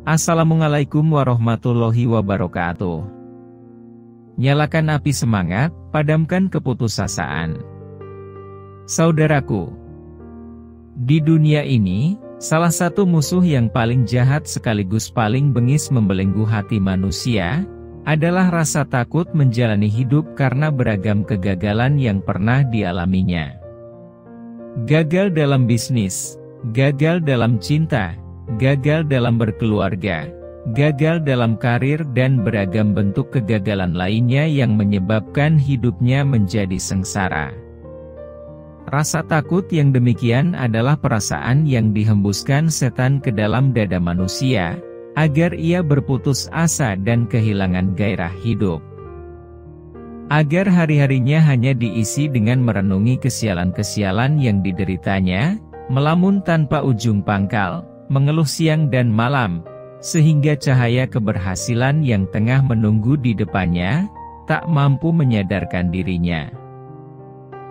Assalamualaikum warahmatullahi wabarakatuh. Nyalakan api semangat, padamkan keputusasaan. Saudaraku, di dunia ini, salah satu musuh yang paling jahat sekaligus paling bengis membelenggu hati manusia, adalah rasa takut menjalani hidup karena beragam kegagalan yang pernah dialaminya. Gagal dalam bisnis, gagal dalam cinta, gagal dalam berkeluarga, gagal dalam karir dan beragam bentuk kegagalan lainnya yang menyebabkan hidupnya menjadi sengsara. Rasa takut yang demikian adalah perasaan yang dihembuskan setan ke dalam dada manusia, agar ia berputus asa dan kehilangan gairah hidup. Agar hari-harinya hanya diisi dengan merenungi kesialan-kesialan yang dideritanya, melamun tanpa ujung pangkal, mengeluh siang dan malam, sehingga cahaya keberhasilan yang tengah menunggu di depannya, tak mampu menyadarkan dirinya.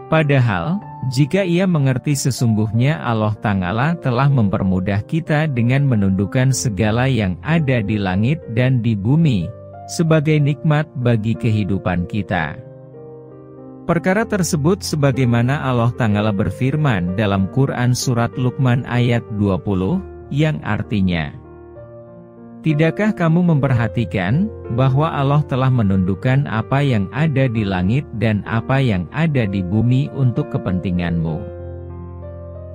Padahal, jika ia mengerti sesungguhnya Allah Ta'ala telah mempermudah kita dengan menundukkan segala yang ada di langit dan di bumi, sebagai nikmat bagi kehidupan kita. Perkara tersebut sebagaimana Allah Ta'ala berfirman dalam Quran Surat Luqman ayat 20, yang artinya, "Tidakkah kamu memperhatikan bahwa Allah telah menundukkan apa yang ada di langit dan apa yang ada di bumi untuk kepentinganmu,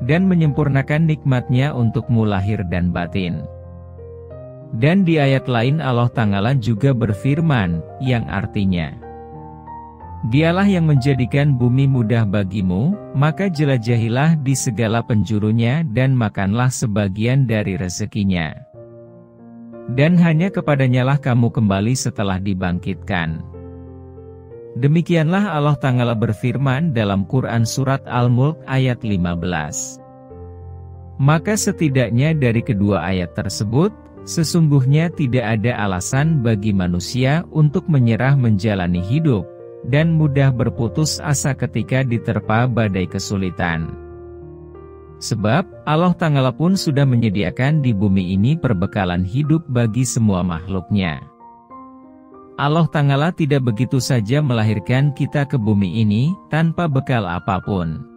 dan menyempurnakan nikmatnya untukmu lahir dan batin?" Dan di ayat lain Allah Ta'ala juga berfirman, yang artinya, "Dialah yang menjadikan bumi mudah bagimu, maka jelajahilah di segala penjurunya dan makanlah sebagian dari rezekinya. Dan hanya kepadanyalah kamu kembali setelah dibangkitkan." Demikianlah Allah Ta'ala berfirman dalam Quran Surat Al-Mulk ayat 15. Maka setidaknya dari kedua ayat tersebut, sesungguhnya tidak ada alasan bagi manusia untuk menyerah menjalani hidup, dan mudah berputus asa ketika diterpa badai kesulitan. Sebab, Allah Ta'ala pun sudah menyediakan di bumi ini perbekalan hidup bagi semua makhluknya. Allah Ta'ala tidak begitu saja melahirkan kita ke bumi ini, tanpa bekal apapun.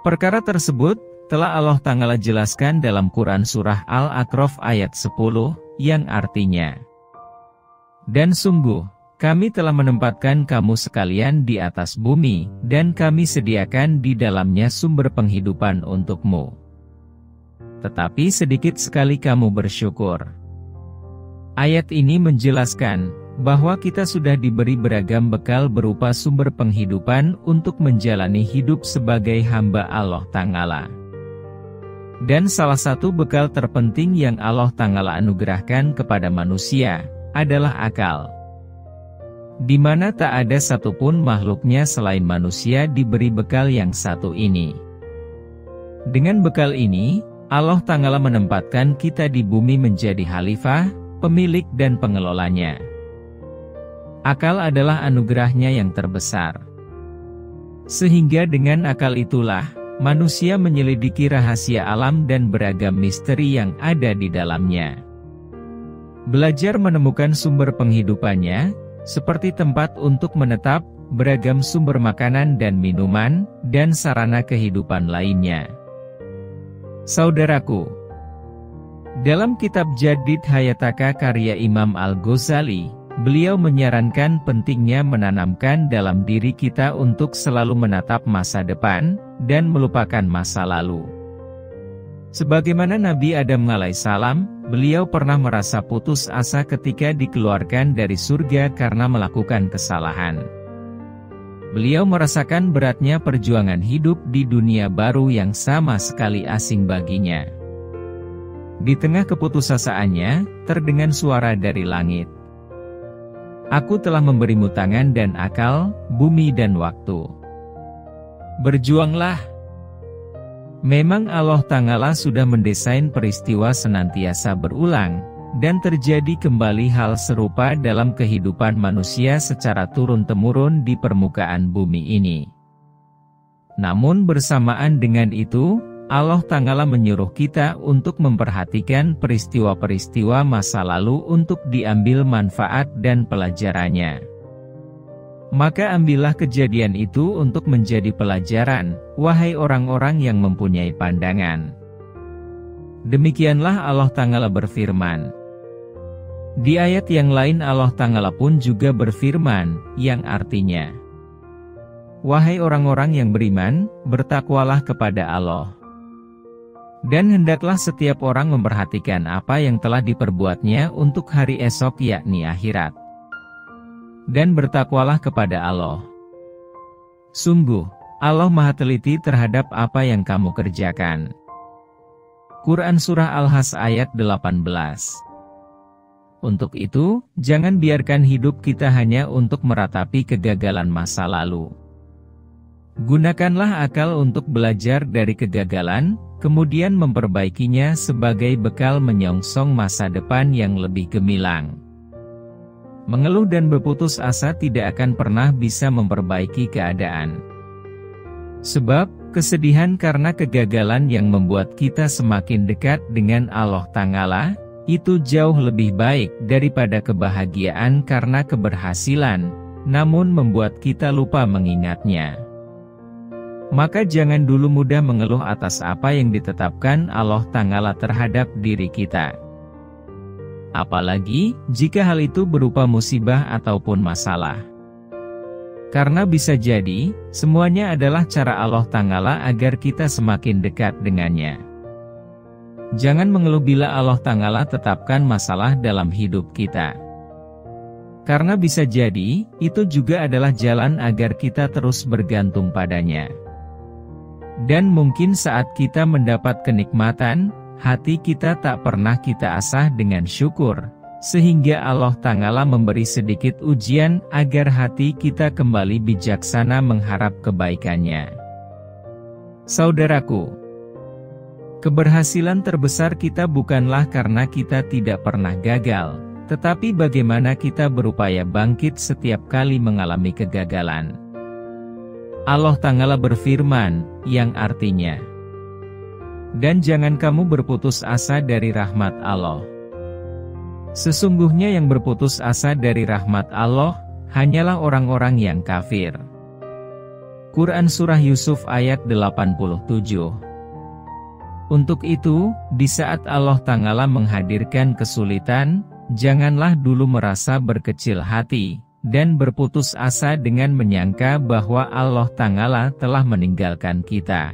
Perkara tersebut, telah Allah Ta'ala jelaskan dalam Quran Surah Al-A'raf ayat 10, yang artinya, "Dan sungguh, kami telah menempatkan kamu sekalian di atas bumi, dan kami sediakan di dalamnya sumber penghidupan untukmu. Tetapi sedikit sekali kamu bersyukur." Ayat ini menjelaskan bahwa kita sudah diberi beragam bekal berupa sumber penghidupan untuk menjalani hidup sebagai hamba Allah Ta'ala. Dan salah satu bekal terpenting yang Allah Ta'ala anugerahkan kepada manusia adalah akal, di mana tak ada satupun makhluknya selain manusia diberi bekal yang satu ini. Dengan bekal ini, Allah Ta'ala menempatkan kita di bumi menjadi khalifah, pemilik dan pengelolanya. Akal adalah anugerahnya yang terbesar. Sehingga dengan akal itulah, manusia menyelidiki rahasia alam dan beragam misteri yang ada di dalamnya. Belajar menemukan sumber penghidupannya, seperti tempat untuk menetap, beragam sumber makanan dan minuman, dan sarana kehidupan lainnya. Saudaraku, dalam kitab Jadid Hayataka karya Imam Al-Ghazali, beliau menyarankan pentingnya menanamkan dalam diri kita untuk selalu menatap masa depan, dan melupakan masa lalu. Sebagaimana Nabi Adam alaihissalam, beliau pernah merasa putus asa ketika dikeluarkan dari surga karena melakukan kesalahan. Beliau merasakan beratnya perjuangan hidup di dunia baru yang sama sekali asing baginya. Di tengah keputusasaannya, terdengar suara dari langit, "Aku telah memberimu tangan dan akal, bumi dan waktu. Berjuanglah." Memang Allah Ta'ala sudah mendesain peristiwa senantiasa berulang, dan terjadi kembali hal serupa dalam kehidupan manusia secara turun-temurun di permukaan bumi ini. Namun bersamaan dengan itu, Allah Ta'ala menyuruh kita untuk memperhatikan peristiwa-peristiwa masa lalu untuk diambil manfaat dan pelajarannya. Maka ambillah kejadian itu untuk menjadi pelajaran, wahai orang-orang yang mempunyai pandangan. Demikianlah Allah Ta'ala berfirman. Di ayat yang lain Allah Ta'ala pun juga berfirman, yang artinya, wahai orang-orang yang beriman, bertakwalah kepada Allah. Dan hendaklah setiap orang memperhatikan apa yang telah diperbuatnya untuk hari esok yakni akhirat. Dan bertakwalah kepada Allah. Sungguh, Allah Maha Teliti terhadap apa yang kamu kerjakan. Quran Surah Al-Has ayat 18. Untuk itu, jangan biarkan hidup kita hanya untuk meratapi kegagalan masa lalu. Gunakanlah akal untuk belajar dari kegagalan, kemudian memperbaikinya sebagai bekal menyongsong masa depan yang lebih gemilang. Mengeluh dan berputus asa tidak akan pernah bisa memperbaiki keadaan. Sebab, kesedihan karena kegagalan yang membuat kita semakin dekat dengan Allah Ta'ala, itu jauh lebih baik daripada kebahagiaan karena keberhasilan, namun membuat kita lupa mengingatnya. Maka jangan dulu mudah mengeluh atas apa yang ditetapkan Allah Ta'ala terhadap diri kita. Apalagi, jika hal itu berupa musibah ataupun masalah. Karena bisa jadi, semuanya adalah cara Allah Ta'ala agar kita semakin dekat dengannya. Jangan mengeluh bila Allah Ta'ala tetapkan masalah dalam hidup kita. Karena bisa jadi, itu juga adalah jalan agar kita terus bergantung padanya. Dan mungkin saat kita mendapat kenikmatan, hati kita tak pernah kita asah dengan syukur, sehingga Allah Ta'ala memberi sedikit ujian agar hati kita kembali bijaksana mengharap kebaikannya. Saudaraku, keberhasilan terbesar kita bukanlah karena kita tidak pernah gagal, tetapi bagaimana kita berupaya bangkit setiap kali mengalami kegagalan. Allah Ta'ala berfirman, yang artinya, dan jangan kamu berputus asa dari rahmat Allah. Sesungguhnya yang berputus asa dari rahmat Allah, hanyalah orang-orang yang kafir. Quran Surah Yusuf ayat 87. Untuk itu, di saat Allah Ta'ala menghadirkan kesulitan, janganlah dulu merasa berkecil hati, dan berputus asa dengan menyangka bahwa Allah Ta'ala telah meninggalkan kita.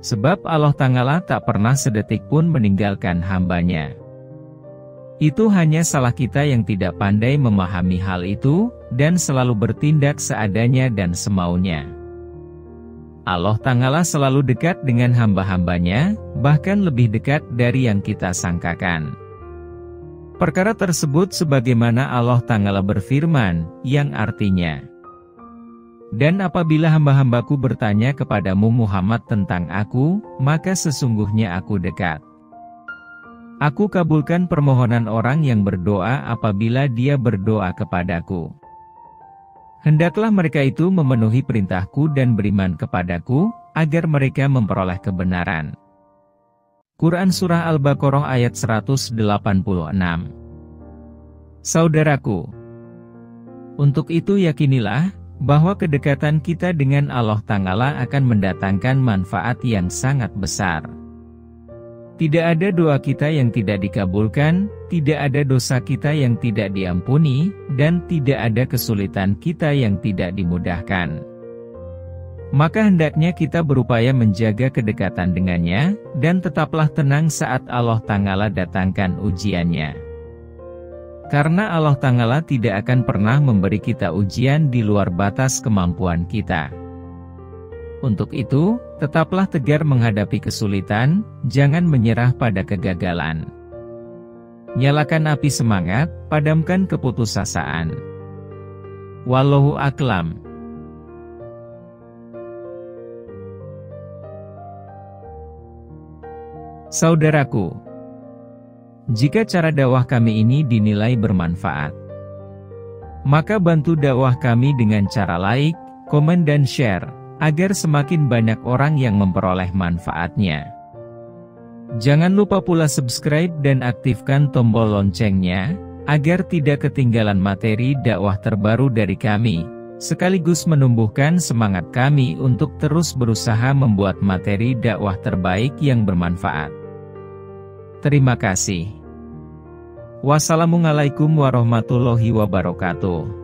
Sebab Allah Ta'ala tak pernah sedetik pun meninggalkan hambanya. Itu hanya salah kita yang tidak pandai memahami hal itu, dan selalu bertindak seadanya dan semaunya. Allah Ta'ala selalu dekat dengan hamba-hambanya, bahkan lebih dekat dari yang kita sangkakan. Perkara tersebut sebagaimana Allah Ta'ala berfirman, yang artinya, dan apabila hamba-hambaku bertanya kepadamu Muhammad tentang aku, maka sesungguhnya aku dekat. Aku kabulkan permohonan orang yang berdoa apabila dia berdoa kepadaku. Hendaklah mereka itu memenuhi perintahku dan beriman kepadaku, agar mereka memperoleh kebenaran. Quran Surah Al-Baqarah ayat 186. Saudaraku, untuk itu yakinilah, bahwa kedekatan kita dengan Allah Ta'ala akan mendatangkan manfaat yang sangat besar. Tidak ada doa kita yang tidak dikabulkan, tidak ada dosa kita yang tidak diampuni, dan tidak ada kesulitan kita yang tidak dimudahkan. Maka hendaknya kita berupaya menjaga kedekatan dengannya, dan tetaplah tenang saat Allah Ta'ala datangkan ujiannya. Karena Allah Ta'ala tidak akan pernah memberi kita ujian di luar batas kemampuan kita. Untuk itu, tetaplah tegar menghadapi kesulitan, jangan menyerah pada kegagalan. Nyalakan api semangat, padamkan keputusasaan. Wallahu a'lam. Saudaraku, jika cara dakwah kami ini dinilai bermanfaat, maka bantu dakwah kami dengan cara like, komen dan share, agar semakin banyak orang yang memperoleh manfaatnya. Jangan lupa pula subscribe dan aktifkan tombol loncengnya, agar tidak ketinggalan materi dakwah terbaru dari kami, sekaligus menumbuhkan semangat kami untuk terus berusaha membuat materi dakwah terbaik yang bermanfaat. Terima kasih. Wassalamualaikum warahmatullahi wabarakatuh.